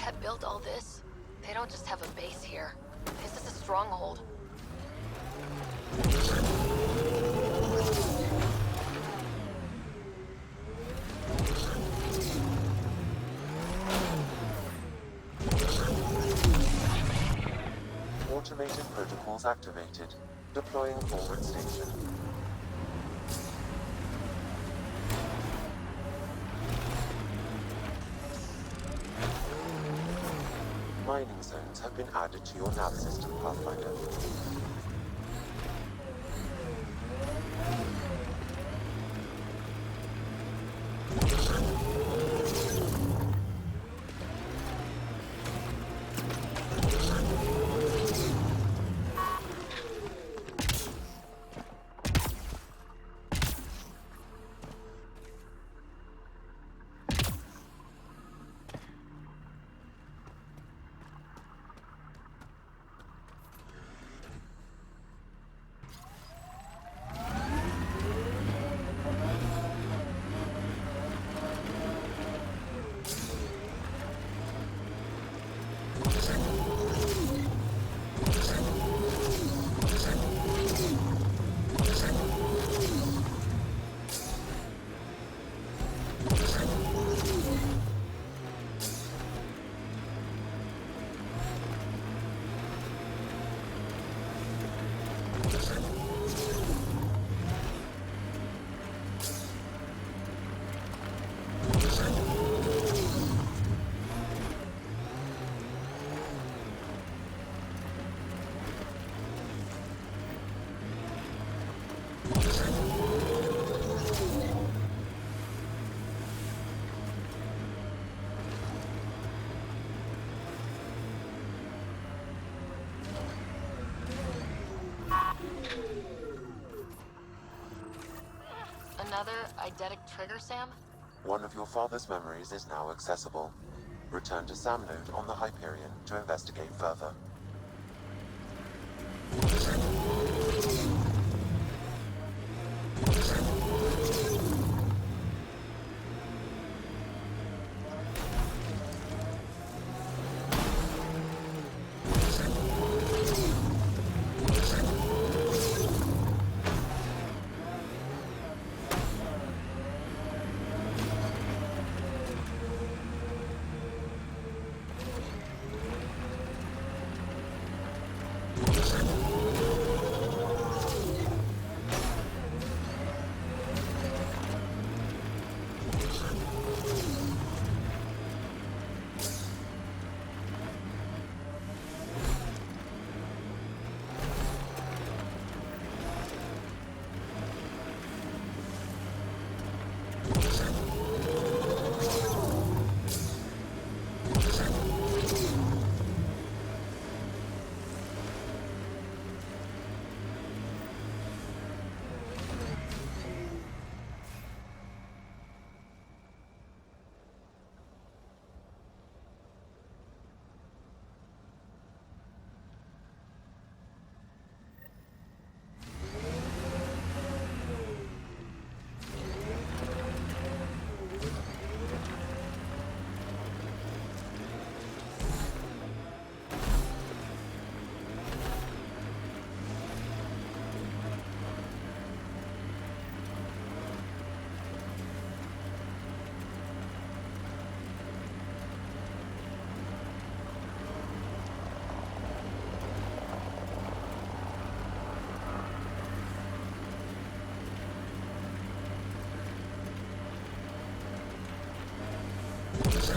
Tet built all this? They don't just have a base here. Is this a stronghold? Automated protocols activated. Deploying forward station. Mining zones have been added to your nav system, Pathfinder. Another eidetic trigger, Sam? One of your father's memories is now accessible. Return to Sam node on the Hyperion to investigate further.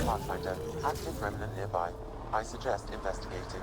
Pathfinder, active remnant nearby. I suggest investigating.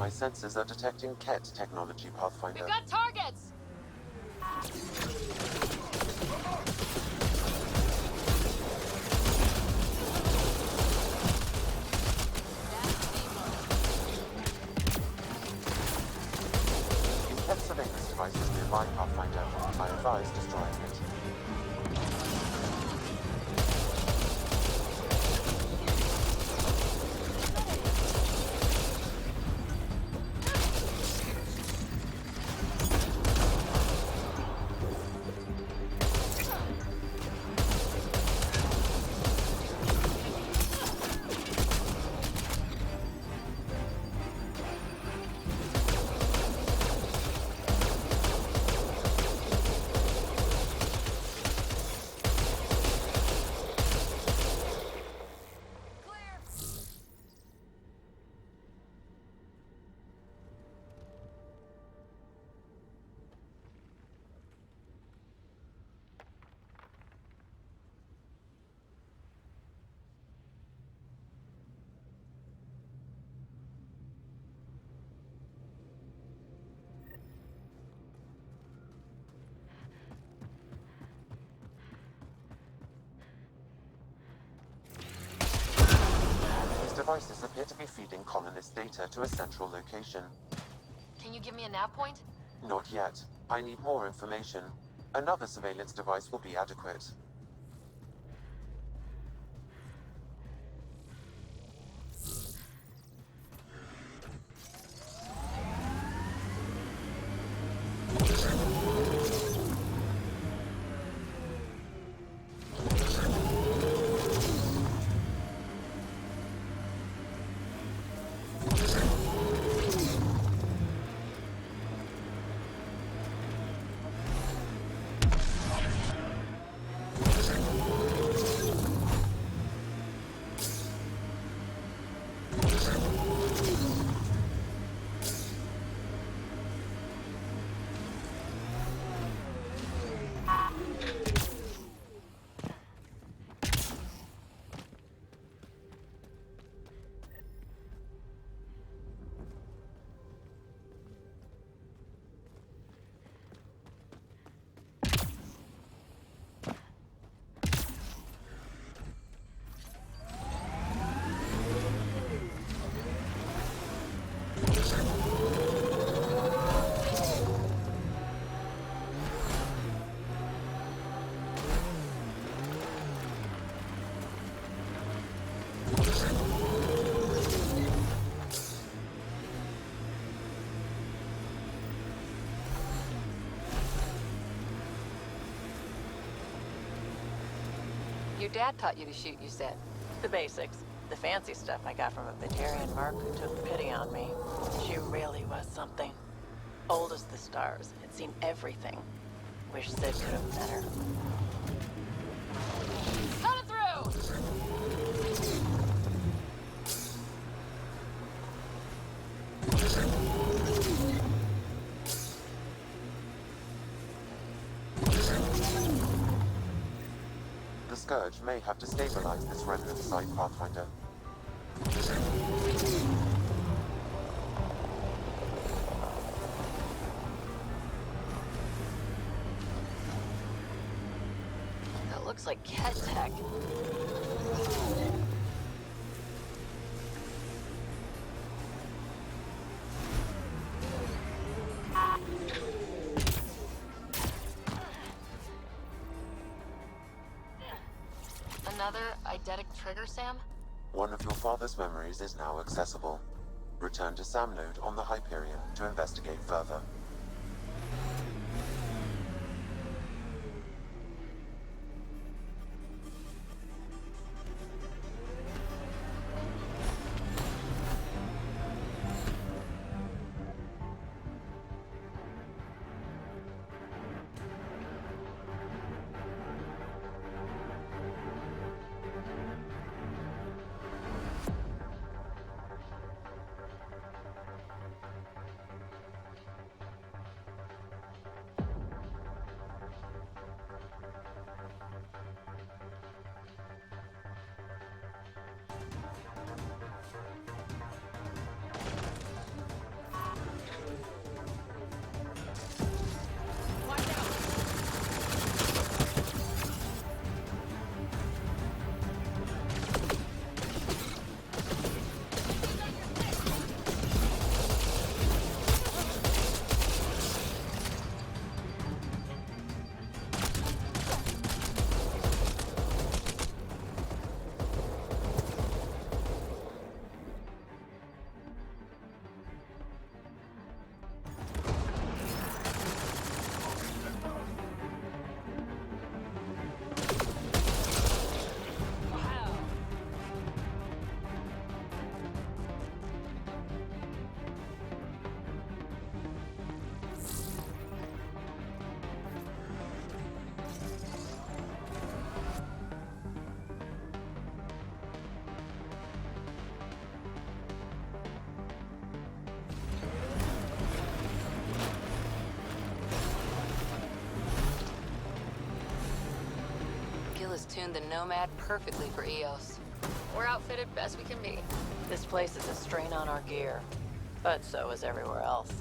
My sensors are detecting KET technology, Pathfinder. We've got targets! KET surveillance devices nearby, Pathfinder. I advise destroying it. Devices appear to be feeding colonist data to a central location. Can you give me a nav point? Not yet. I need more information. Another surveillance device will be adequate. Your dad taught you to shoot, you said. The basics. The fancy stuff I got from a Batarian merc who took pity on me. She really was something. Old as the stars. Had seen everything. Wish Sid could have met her. Coming through! The Scourge may have destabilized this remnant site, Pathfinder. That looks like KET tech. Another eidetic trigger, Sam? One of your father's memories is now accessible. Return to Sam node on the Hyperion to investigate further. tuned the Nomad perfectly for EOS. We're outfitted best we can be. This place is a strain on our gear, but so is everywhere else.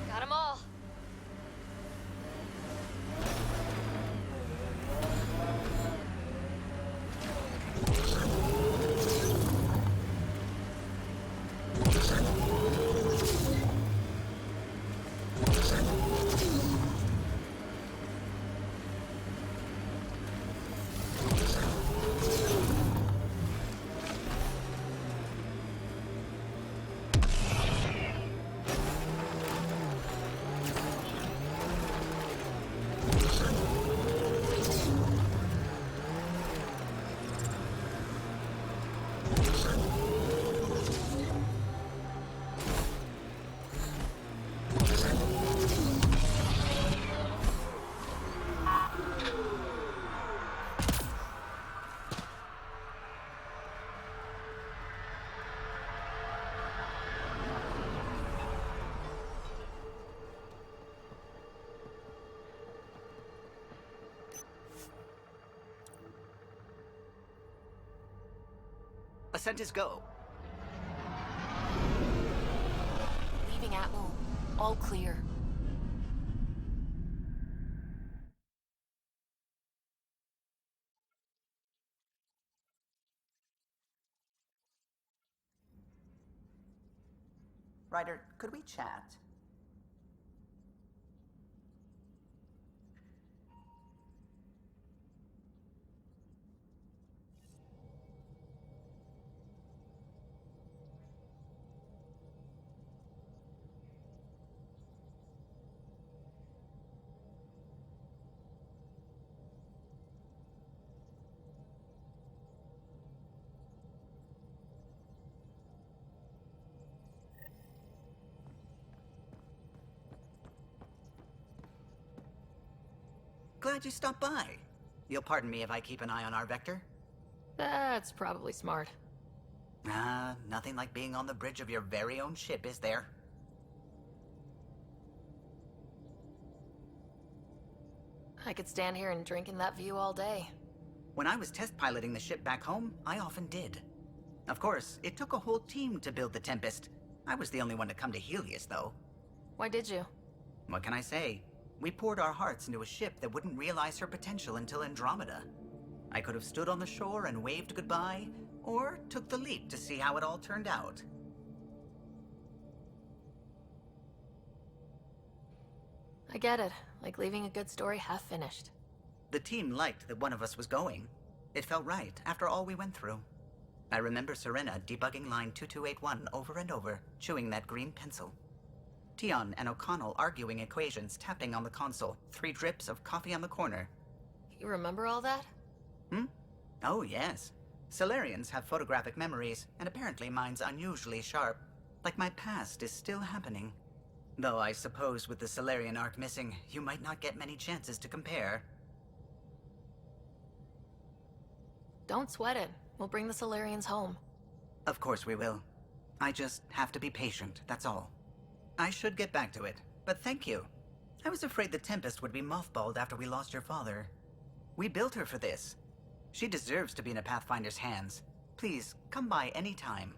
Got 'em all. Ascent is go. Leaving Atmo. All clear. Ryder, could we chat? Glad you stopped by. You'll pardon me if I keep an eye on our vector? That's probably smart. Nothing like being on the bridge of your very own ship, is there? I could stand here and drink in that view all day. When I was test piloting the ship back home, I often did. Of course, it took a whole team to build the Tempest. I was the only one to come to Helios, though. Why did you? What can I say? We poured our hearts into a ship that wouldn't realize her potential until Andromeda. I could have stood on the shore and waved goodbye, or took the leap to see how it all turned out. I get it. Like leaving a good story half finished. The team liked that one of us was going. It felt right after all we went through. I remember Serena debugging line 2281 over and over, chewing that green pencil. Tion and O'Connell arguing equations, tapping on the console, 3 drips of coffee on the corner. You remember all that? Oh, yes. Solarians have photographic memories, and apparently mine's unusually sharp. Like my past is still happening. Though I suppose with the Solarian arc missing, you might not get many chances to compare. Don't sweat it. We'll bring the Solarians home. Of course we will. I just have to be patient, that's all. I should get back to it, but thank you. I was afraid the Tempest would be mothballed after we lost your father. We built her for this. She deserves to be in a Pathfinder's hands. Please, come by any time.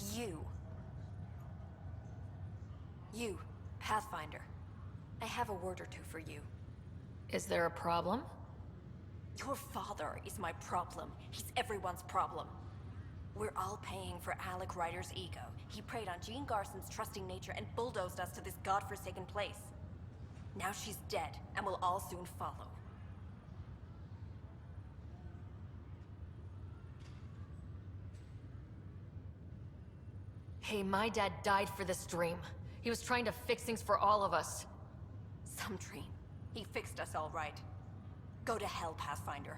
It's you. You, Pathfinder. I have a word or two for you. Is there a problem? Your father is my problem. He's everyone's problem. We're all paying for Alec Ryder's ego. He preyed on Jean Garson's trusting nature and bulldozed us to this godforsaken place. Now she's dead, and we'll all soon follow. Hey, my dad died for this dream. He was trying to fix things for all of us. Some dream. He fixed us all right. Go to hell, Pathfinder.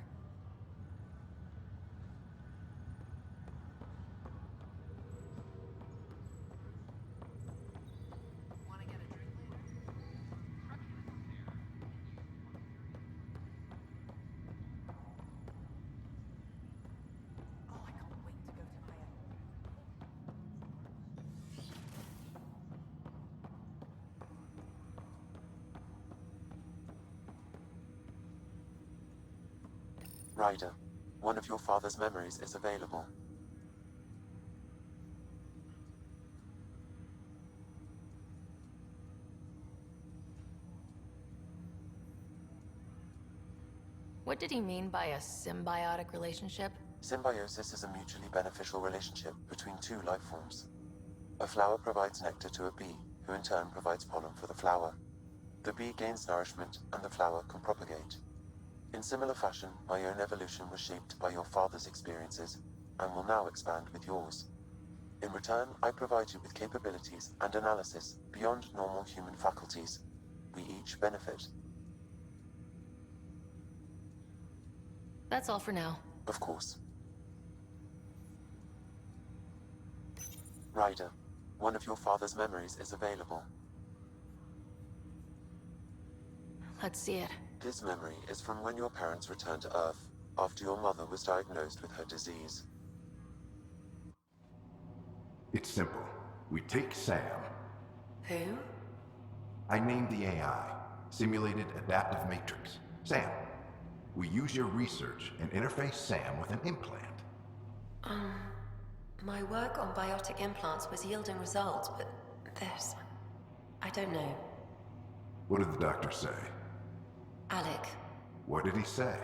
Ryder, one of your father's memories is available. What did he mean by a symbiotic relationship? Symbiosis is a mutually beneficial relationship between two life forms. A flower provides nectar to a bee, who in turn provides pollen for the flower. The bee gains nourishment, and the flower can propagate. In similar fashion, my own evolution was shaped by your father's experiences, and will now expand with yours. In return, I provide you with capabilities and analysis beyond normal human faculties. We each benefit. That's all for now. Of course. Ryder, one of your father's memories is available. Let's see it. This memory is from when your parents returned to Earth, after your mother was diagnosed with her disease. It's simple. We take Sam. Who? I named the AI, Simulated Adaptive Matrix. Sam. We use your research and interface Sam with an implant. My work on biotic implants was yielding results, but this... I don't know. What did the doctor say? Alec, What did he say?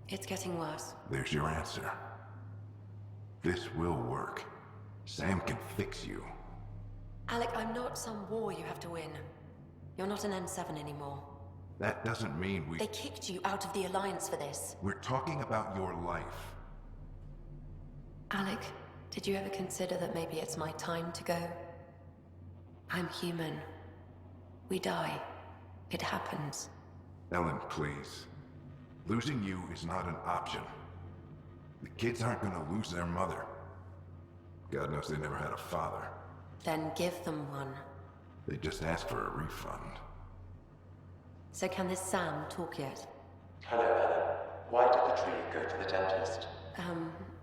it's getting worse. There's your answer. This will work. Sam can fix you. Alec, I'm not some war you have to win. You're not an N7 anymore. That doesn't mean we... They kicked you out of the Alliance for this. We're talking about your life. Alec, did you ever consider that maybe it's my time to go? I'm human. We die. It happens. Ellen, please. Losing you is not an option. The kids aren't gonna lose their mother. God knows they never had a father. Then give them one. They just asked for a refund. So can this Sam talk yet? Hello, Ellen. Why did the tree go to the dentist?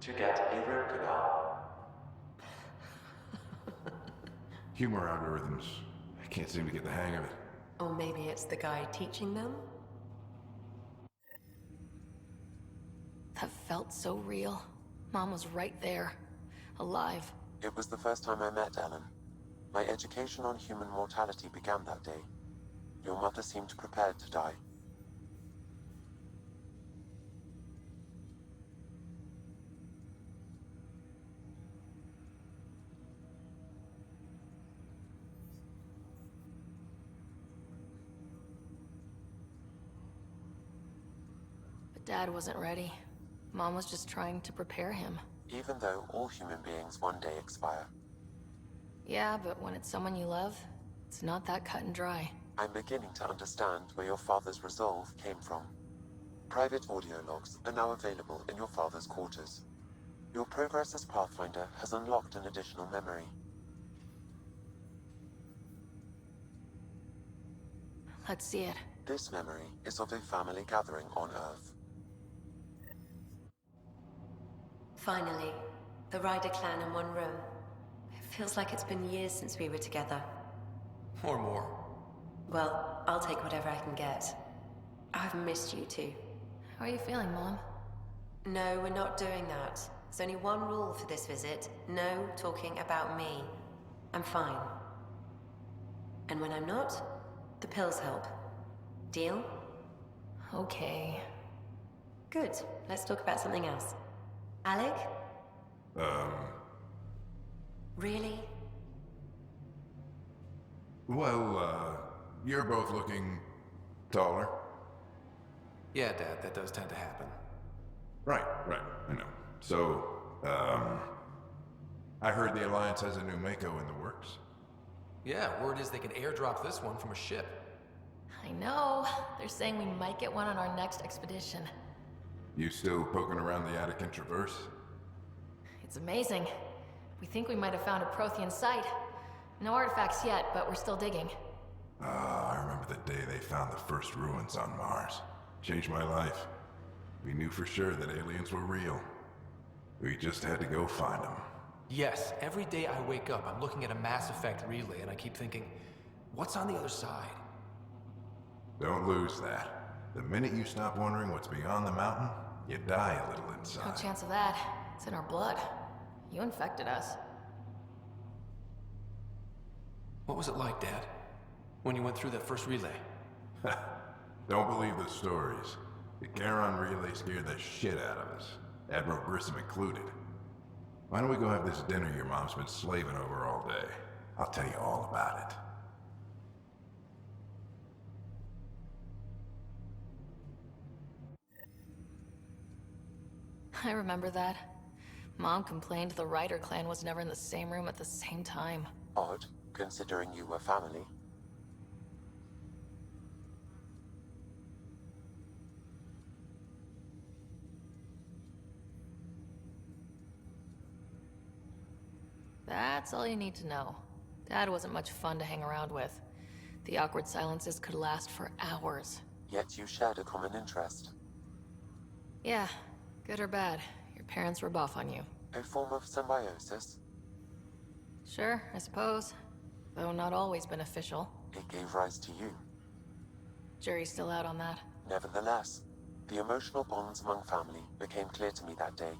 To get a root canal. Humor algorithms. I can't seem to get the hang of it. Or maybe it's the guy teaching them? That felt so real. Mom was right there, alive. It was the first time I met Ellen. My education on human mortality began that day. Your mother seemed prepared to die. But Dad wasn't ready. Mom was just trying to prepare him. Even though all human beings one day expire. Yeah, but when it's someone you love, it's not that cut and dry. I'm beginning to understand where your father's resolve came from. Private audio logs are now available in your father's quarters. Your progress as Pathfinder has unlocked an additional memory. Let's see it. This memory is of a family gathering on Earth. Finally, the Ryder clan in one room. It feels like it's been years since we were together. Or more. Well, I'll take whatever I can get. I've missed you too. How are you feeling, Mom? No, we're not doing that. There's only one rule for this visit. No talking about me. I'm fine. And when I'm not, the pills help. Deal? Okay. Good. Let's talk about something else. Alec? Really? Well, you're both looking taller. Yeah, Dad, that does tend to happen. Right, I know. So, I heard the Alliance has a new Mako in the works. Yeah, word is they can airdrop this one from a ship. I know. They're saying we might get one on our next expedition. You still poking around the Attican Traverse? It's amazing. We think we might have found a Prothean site. No artifacts yet, but we're still digging. I remember the day they found the first ruins on Mars. Changed my life. We knew for sure that aliens were real. We just had to go find them. Yes, every day I wake up, I'm looking at a Mass Effect relay and I keep thinking, what's on the other side? Don't lose that. The minute you stop wondering what's beyond the mountain, you die a little inside. No chance of that. It's in our blood. You infected us. What was it like, Dad? When you went through that first relay? Don't believe the stories. The Charon relay scared the shit out of us. Admiral Grissom included. Why don't we go have this dinner your mom's been slaving over all day? I'll tell you all about it. I remember that. Mom complained the Ryder clan was never in the same room at the same time. Odd, considering you were family. That's all you need to know. Dad wasn't much fun to hang around with. The awkward silences could last for hours. Yet you shared a common interest. Yeah, good or bad, your parents were buff on you. A form of symbiosis. Sure, I suppose. Though not always beneficial. It gave rise to you. Jury's still out on that. Nevertheless, the emotional bonds among family became clear to me that day.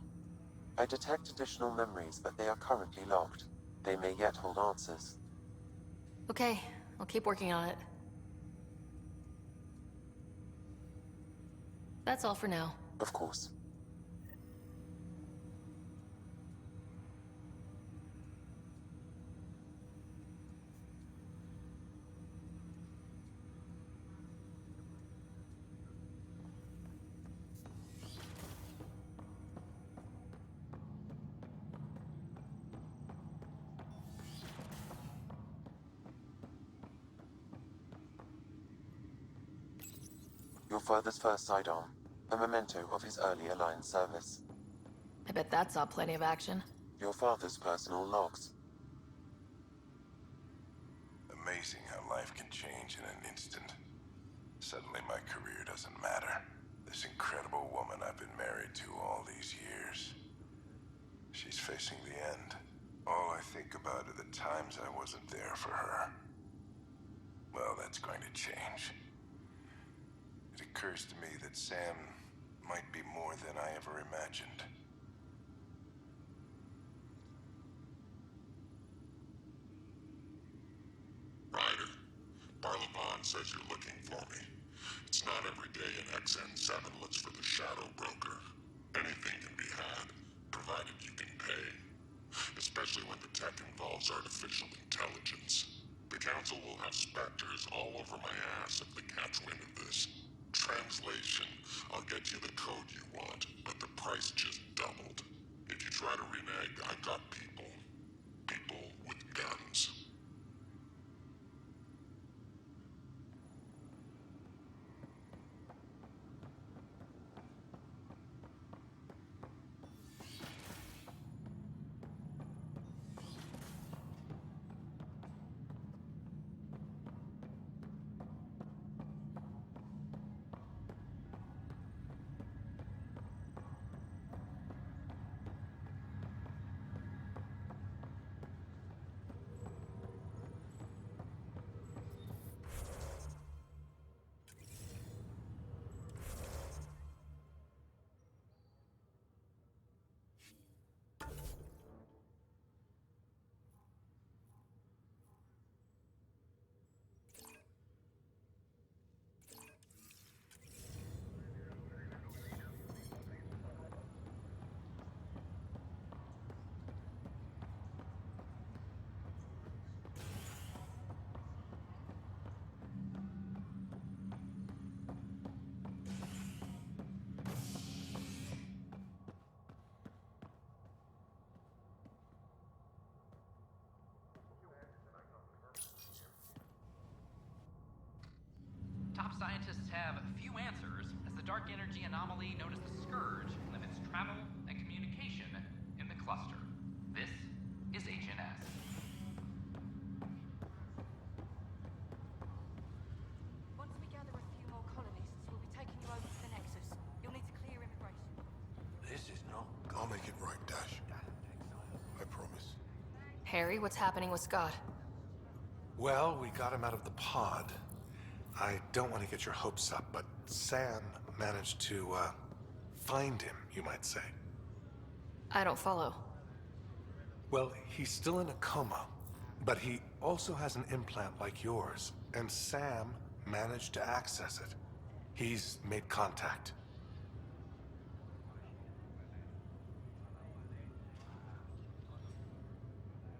I detect additional memories, but they are currently locked. They may yet hold answers. Okay, I'll keep working on it. That's all for now. Of course. Your father's first sidearm, a memento of his early Alliance service. I bet that saw plenty of action. Your father's personal logs. Amazing how life can change in an instant. Suddenly my career doesn't matter. This incredible woman I've been married to all these years. She's facing the end. All I think about are the times I wasn't there for her. Well, that's going to change. It occurs to me that Sam might be more than I ever imagined. Ryder, Barlabon says you're looking for me. It's not every day an XN7 looks for the Shadow Broker. Anything can be had, provided you can pay. Especially when the tech involves artificial intelligence. The Council will have specters all over my ass if they catch wind of this. Translation, I'll get you the code you want, but the price just doubled. If you try to renege, I've got people. People with guns. scientists have few answers as the dark energy anomaly known as the Scourge limits travel and communication in the cluster. This is HNS. Once we gather a few more colonists, we'll be taking you over to the Nexus. You'll need to clear immigration. This is not... I'll make it right, Dash. I promise. Harry, what's happening with Scott? Well, we got him out of the pod. I don't want to get your hopes up, but Sam managed to, find him, you might say. I don't follow. Well, he's still in a coma, but he also has an implant like yours, and Sam managed to access it. He's made contact.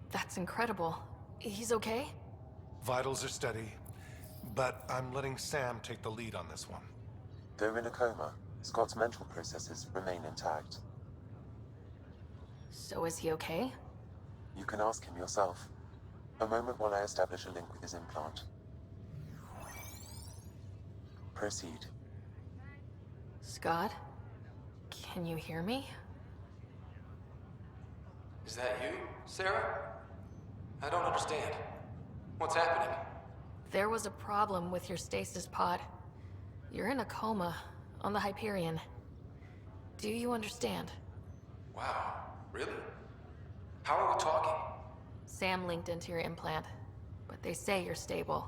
That's incredible. He's okay? Vitals are steady, but I'm letting Sam take the lead on this one. Though in a coma, Scott's mental processes remain intact. So is he okay? You can ask him yourself. A moment while I establish a link with his implant. Proceed. Scott? Can you hear me? Is that you, Sarah? I don't understand. What's happening? There was a problem with your stasis pod. You're in a coma on the Hyperion. Do you understand? Wow, really? How are we talking? Sam linked into your implant, but they say you're stable.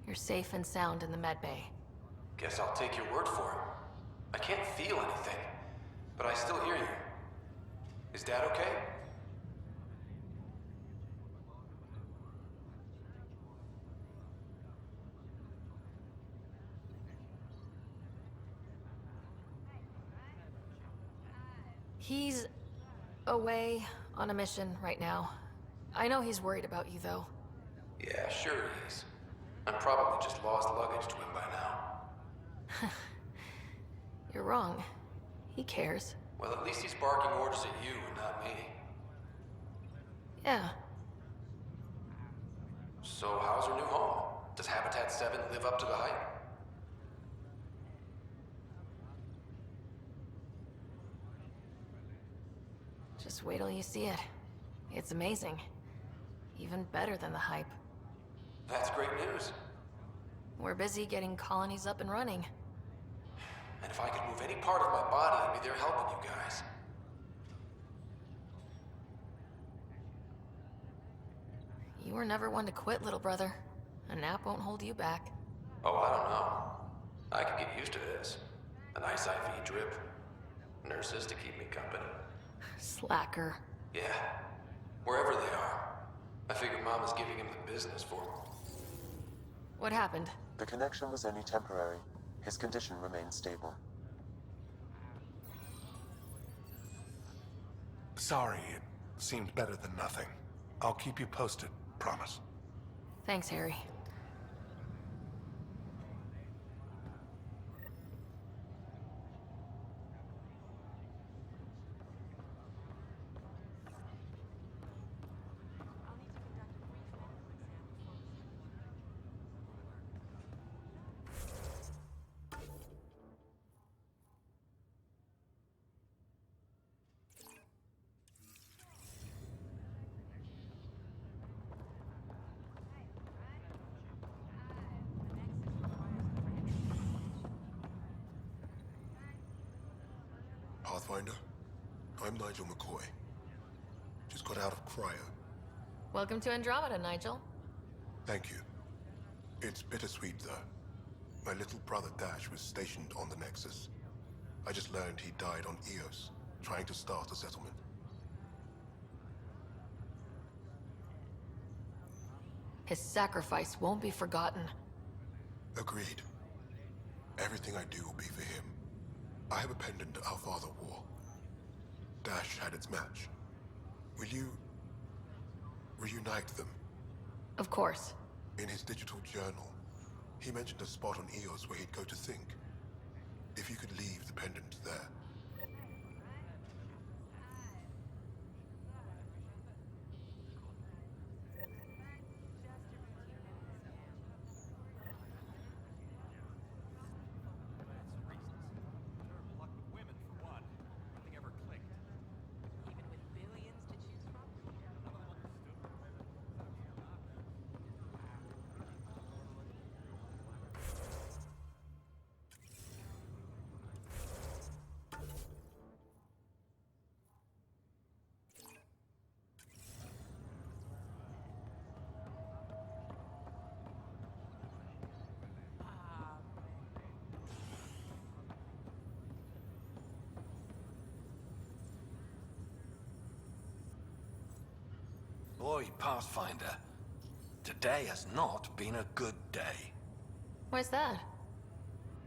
You're safe and sound in the medbay. Guess I'll take your word for it. I can't feel anything, but I still hear you. Is Dad okay? He's away on a mission right now. I know he's worried about you, though. Yeah, sure he is. I'm probably just lost luggage to him by now. You're wrong. He cares. Well, at least he's barking orders at you and not me. Yeah. So how's her new home? Does Habitat 7 live up to the hype? Just wait till you see it. It's amazing. Even better than the hype. That's great news. We're busy getting colonies up and running. And if I could move any part of my body, I'd be there helping you guys. You were never one to quit, little brother. A nap won't hold you back. Oh, I don't know. I could get used to this. A nice IV drip. Nurses to keep me company. Slacker. Yeah. Wherever they are. I figure Mama's giving him the business for him. What happened? The connection was only temporary. His condition remains stable. Sorry, it seemed better than nothing. I'll keep you posted, promise. Thanks, Harry. Pathfinder, I'm Nigel McCoy. Just got out of cryo. Welcome to Andromeda, Nigel. Thank you. It's bittersweet, though. My little brother Dash was stationed on the Nexus. I just learned he died on Eos, trying to start a settlement. His sacrifice won't be forgotten. Agreed. Everything I do will be for him. I have a pendant our father wore. Dash had its match. Will you reunite them? Of course. In his digital journal, he mentioned a spot on Eos where he'd go to think. If you could leave the pendant there. boy, Pathfinder. Today has not been a good day. Why's that?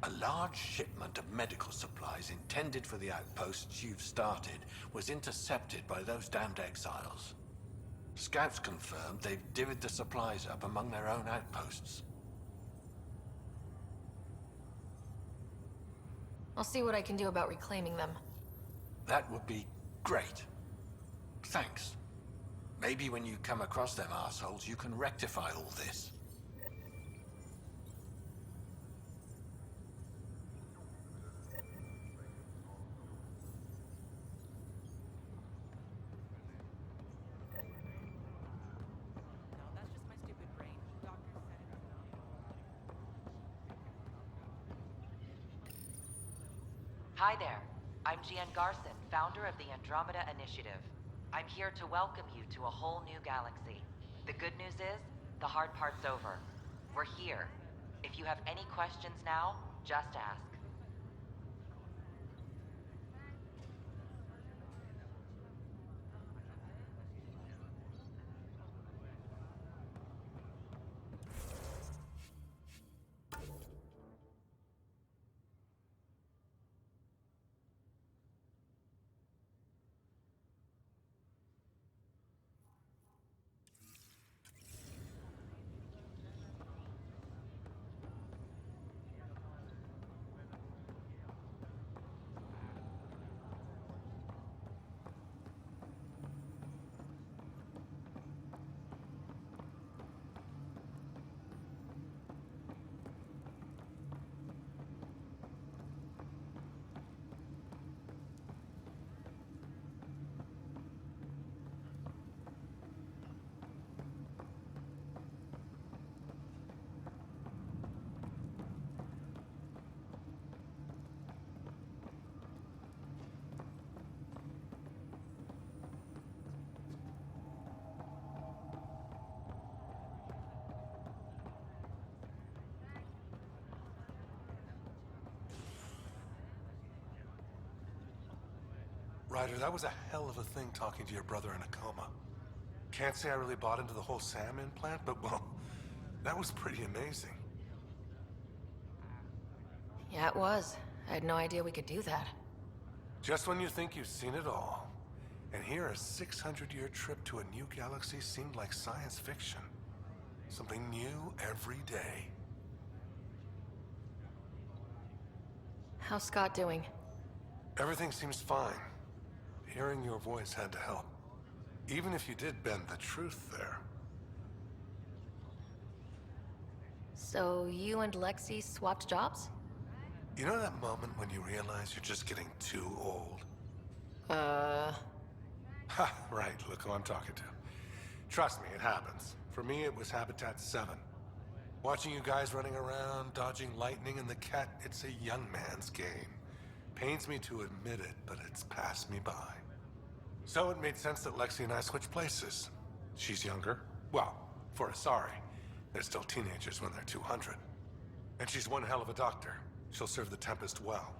A large shipment of medical supplies intended for the outposts you've started was intercepted by those damned exiles. Scouts confirmed they've divvied the supplies up among their own outposts. I'll see what I can do about reclaiming them. That would be great. Thanks. Maybe when you come across them assholes, you can rectify all this. Hi there. I'm Jean Garson, founder of the Andromeda Initiative. I'm here to welcome you to a whole new galaxy. The good news is, the hard part's over. We're here. If you have any questions now, just ask. Ryder, that was a hell of a thing talking to your brother in a coma. Can't say I really bought into the whole Sam implant, but well, that was pretty amazing. Yeah, it was. I had no idea we could do that. Just when you think you've seen it all. And here a 600-year trip to a new galaxy seemed like science fiction. Something new every day. How's Scott doing? Everything seems fine. Hearing your voice had to help. Even if you did bend the truth there. So you and Lexi swapped jobs? You know that moment when you realize you're just getting too old? Ha, right, look who I'm talking to. Trust me, it happens. For me, it was Habitat 7. Watching you guys running around, dodging lightning and the cat, it's a young man's game. Pains me to admit it, but it's passed me by. So it made sense that Lexi and I switched places. She's younger. Well, for Asari. They're still teenagers when they're 200. And she's one hell of a doctor. She'll serve the Tempest well.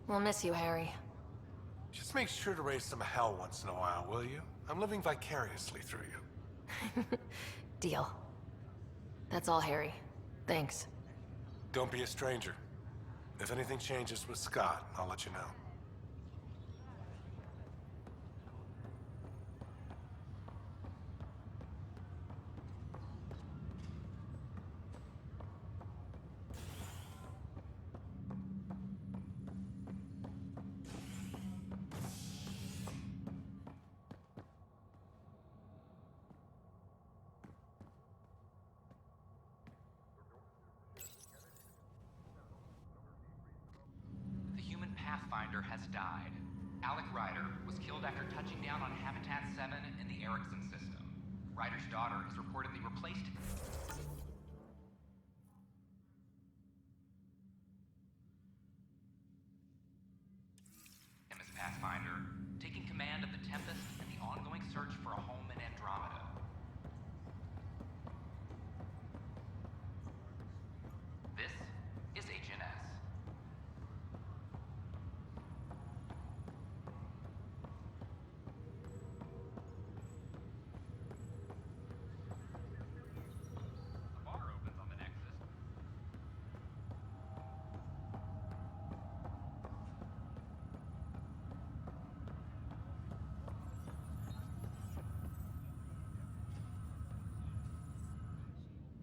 We'll miss you, Harry. Just make sure to raise some hell once in a while, will you? I'm living vicariously through you. Deal. That's all, Harry. Thanks. Don't be a stranger. If anything changes with Scott, I'll let you know. Pathfinder has died. Alec Ryder was killed after touching down on Habitat 7 in the Erickson system. Ryder's daughter is reportedly replaced him as Pathfinder, taking command of the Tempest and the ongoing search for a home in Andromeda. This is HNS.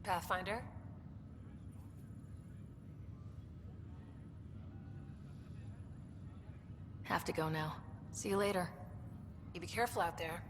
Pathfinder? Have to go now. See you later. You be careful out there.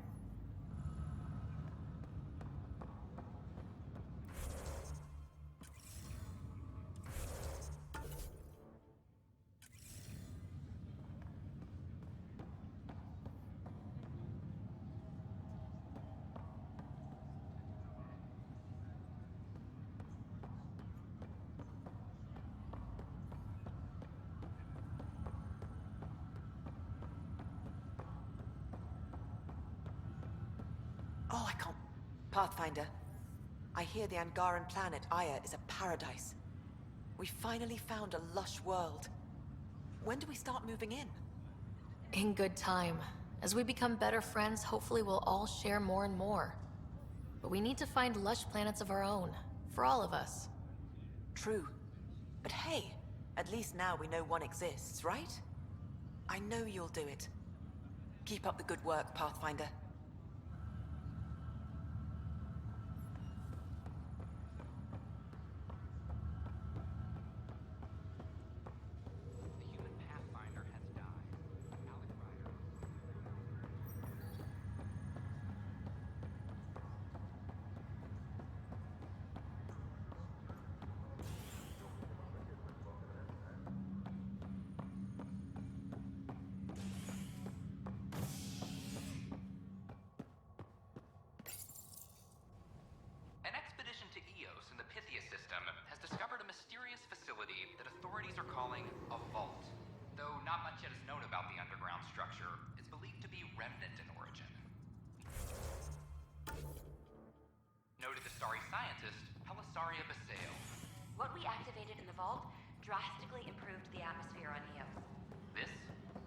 Oh, I can't. Pathfinder, I hear the Angaran planet Aya is a paradise. We finally found a lush world. When do we start moving in? In good time. As we become better friends, hopefully we'll all share more and more. But we need to find lush planets of our own. For all of us. True. But hey, at least now we know one exists, right? I know you'll do it. Keep up the good work, Pathfinder. The human Pathfinder has died. Alec Ryder. An expedition to Eos in the Pythia system has discovered a mysterious facility that authorities are calling a vault. Though not much yet is known about the underground structure, it's believed to be remnant in origin. Noted the starry scientist, Pelisaria Basale. What we activated in the vault drastically improved the atmosphere on Eos. This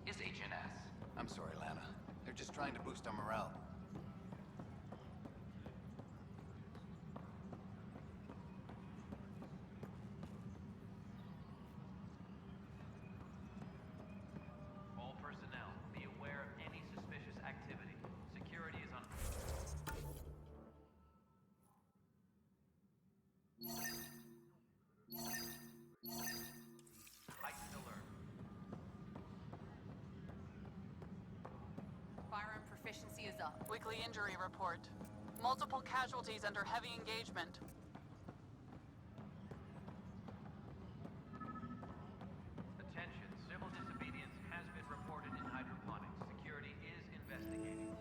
is HNS. I'm sorry, Lana. They're just trying to boost our morale. All personnel, be aware of any suspicious activity. Security is on... Heightened alert. Firearm proficiency is up. Weekly injury report. Multiple casualties under heavy engagement. Attention, civil disobedience has been reported in hydroponics. Security is investigating.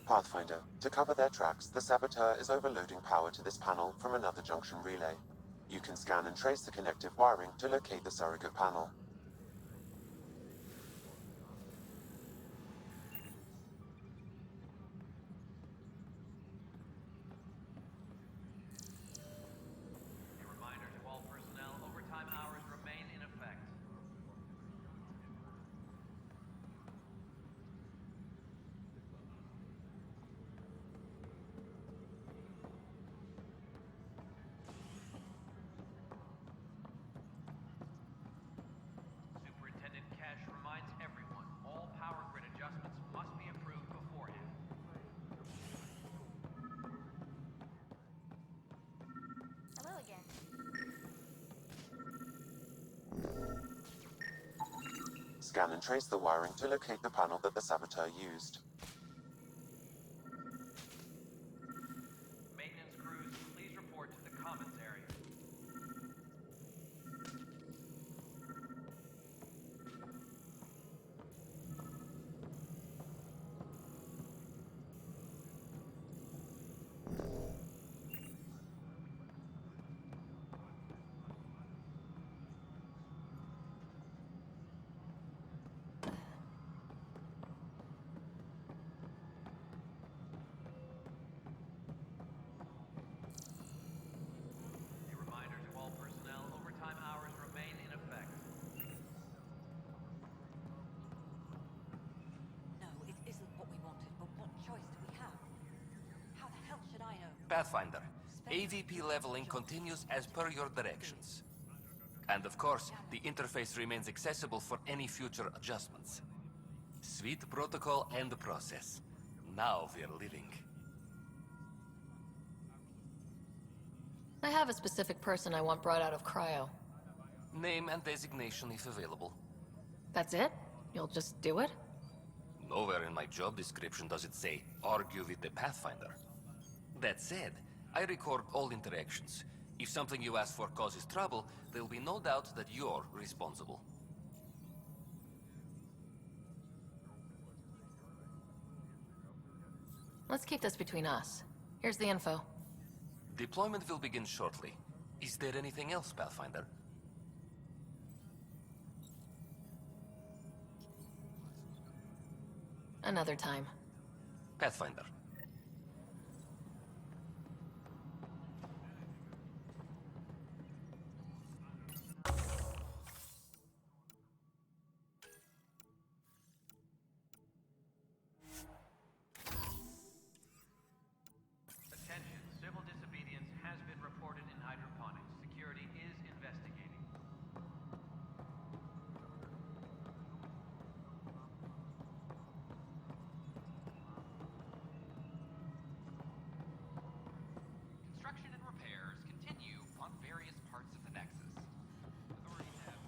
Pathfinder, to cover their tracks, the saboteur is overloading power to this panel from another junction relay. You can scan and trace the connective wiring to locate the surrogate panel. A reminder to all personnel, overtime hours remain in effect. Superintendent Cash reminds everyone, all power grid adjustments must be approved beforehand. Hello again. Scan and trace the wiring to locate the panel that the saboteur used. Maintenance crews, please report to the commons area. A reminder to all personnel, overtime hours remain in effect. No, it isn't what we wanted, but what choice do we have? How the hell should I know? Pathfinder, AVP leveling continues as per your directions. And of course, the interface remains accessible for any future adjustments. Sweet protocol and process. Now we're living. I have a specific person I want brought out of cryo. Name and designation if available. That's it? You'll just do it? Nowhere in my job description does it say, argue with the Pathfinder. That said, I record all interactions. If something you ask for causes trouble, there'll be no doubt that you're responsible. Let's keep this between us. Here's the info. Deployment will begin shortly. Is there anything else, Pathfinder? Another time. Pathfinder. Attention, civil disobedience has been reported in hydroponics. Security is investigating. Construction and repairs continue on various parts of the Nexus. Authorities have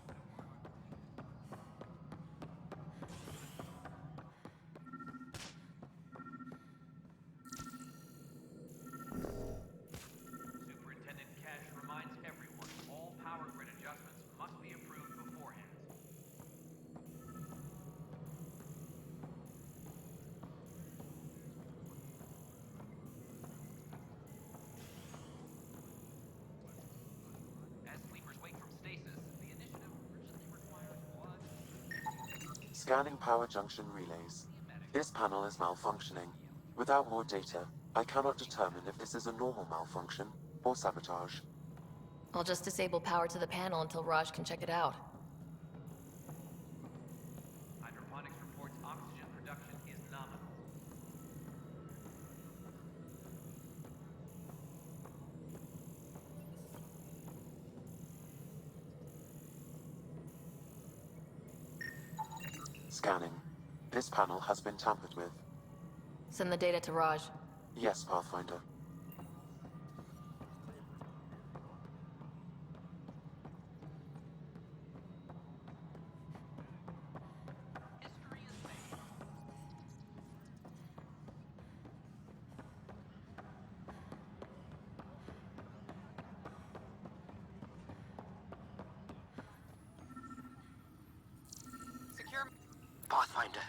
Superintendent Cash reminds everyone all power grid adjustments must be approved beforehand. As sleepers wake from stasis, the initiative originally requires blood. Scanning power junction relays. This panel is malfunctioning. Without more data, I cannot determine if this is a normal malfunction or sabotage. I'll just disable power to the panel until Raj can check it out. Hydroponics reports oxygen production is nominal. Scanning. This panel has been tampered with. Send the data to Raj. Yes, Pathfinder. History is made. Secure. Pathfinder,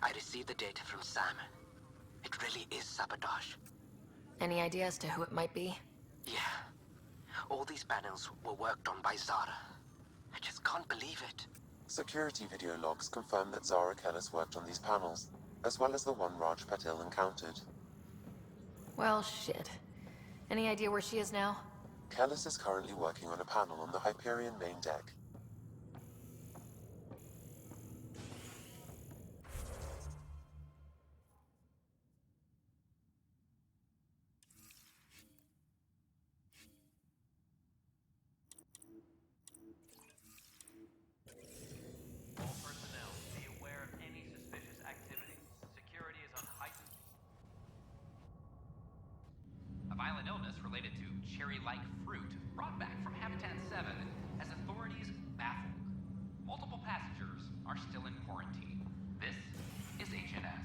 I received the data from Sam. It really is sabotage. Any idea as to who it might be? Yeah. All these panels were worked on by Zara. I just can't believe it. Security video logs confirm that Zara Kellis worked on these panels, as well as the one Raj Patil encountered. Well, shit. Any idea where she is now? Kellis is currently working on a panel on the Hyperion main deck. All personnel, be aware of any suspicious activity. Security is on heightened. A violent illness related to cherry-like fruit brought back from Habitat 7 has authorities baffled. Multiple passengers are still in quarantine. This is HNS.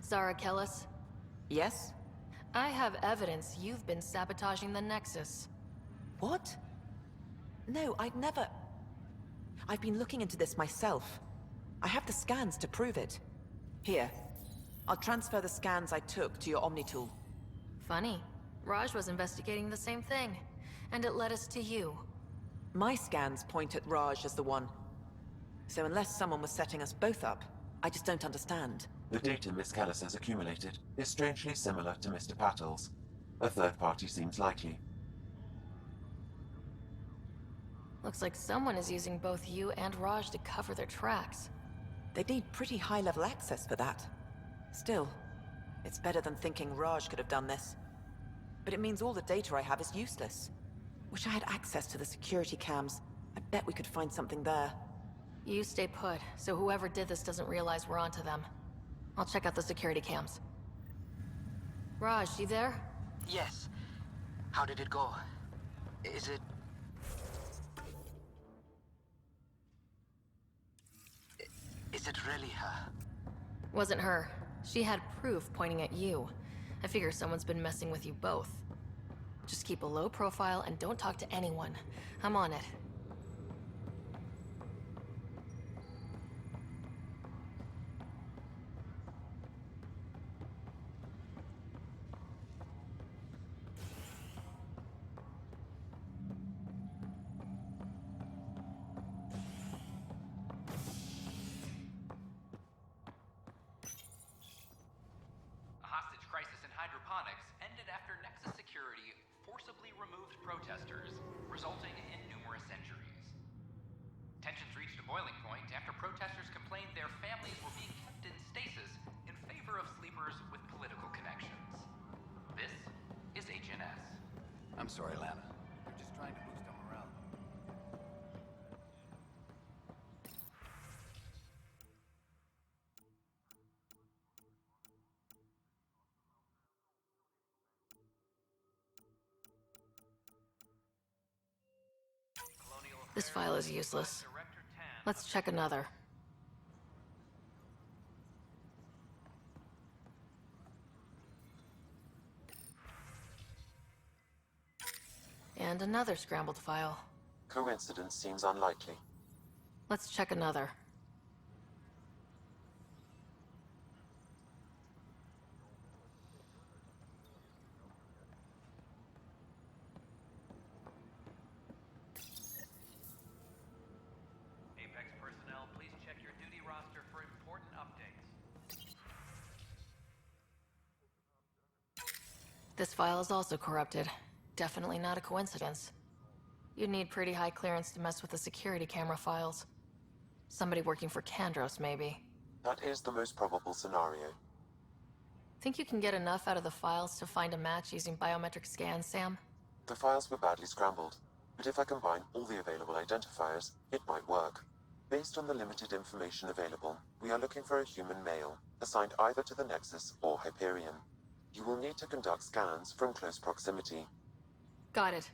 Zara Kellis? Yes? I have evidence you've been sabotaging the Nexus. What? No, I'd never... I've been looking into this myself. I have the scans to prove it. Here. I'll transfer the scans I took to your Omni tool. Funny. Raj was investigating the same thing, and it led us to you. My scans point at Raj as the one. So unless someone was setting us both up, I just don't understand. The data Miss Callis has accumulated is strangely similar to Mr. Patel's. A third party seems likely. Looks like someone is using both you and Raj to cover their tracks. They'd need pretty high-level access for that. Still, it's better than thinking Raj could have done this. But it means all the data I have is useless. Wish I had access to the security cams. I bet we could find something there. You stay put, so whoever did this doesn't realize we're onto them. I'll check out the security cams. Raj, you there? Yes. How did it go? Is it... Is it really her? Wasn't her. She had proof pointing at you. I figure someone's been messing with you both. Just keep a low profile and don't talk to anyone. I'm on it. A hostage crisis in hydroponics ended after Nexus Security forcibly removed protesters, resulting in numerous injuries. Tensions reached a boiling point after protesters complained their families were being kept in stasis in favor of sleepers with political connections. This is HNS. I'm sorry, Lana. They're just trying to boost our morale. This file is useless. Let's check another. And another scrambled file. Coincidence seems unlikely. Let's check another. Apex personnel, please check your duty roster for important updates. This file is also corrupted. Definitely not a coincidence. You'd need pretty high clearance to mess with the security camera files. Somebody working for Kandros, maybe. That is the most probable scenario. Think you can get enough out of the files to find a match using biometric scans, Sam? The files were badly scrambled, but if I combine all the available identifiers, it might work. Based on the limited information available, we are looking for a human male, assigned either to the Nexus or Hyperion. You will need to conduct scans from close proximity. Got it.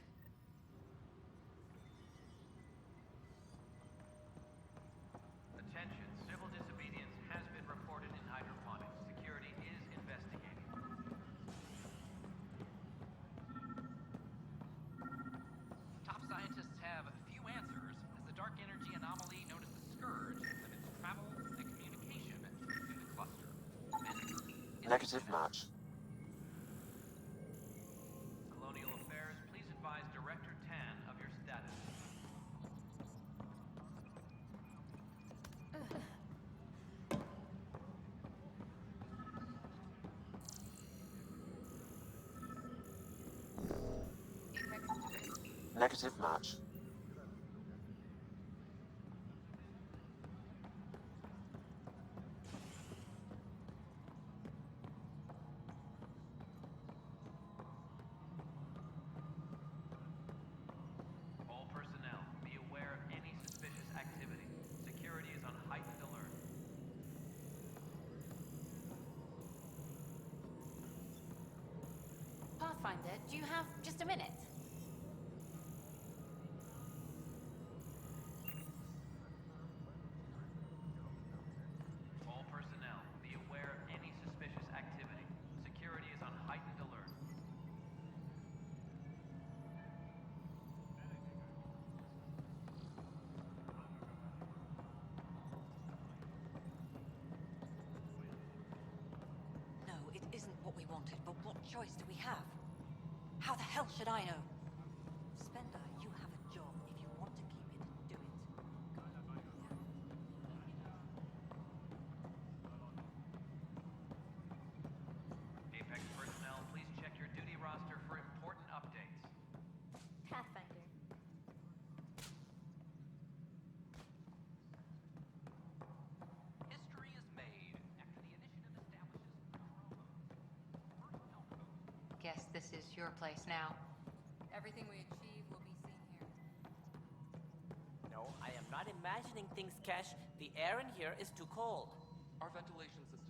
Attention, civil disobedience has been reported in hydroponics. Security is investigating. Top scientists have few answers, as the dark energy anomaly known as the Scourge limits travel and communication within the cluster. This is Negative match. Colonial Affairs, please advise Director Tan of your status. Negative match. All personnel, be aware of any suspicious activity. Security is on heightened alert. Pathfinder, do you have just a minute? All personnel, be aware of any suspicious activity. Security is on heightened alert. No, it isn't what we wanted, but what choice do we have? How the hell should I know? Spender, you have a job. If you want to keep it, do it. guess this is your place now. Everything we achieve will be seen here. No, I am not imagining things, Cash. The air in here is too cold. Our ventilation system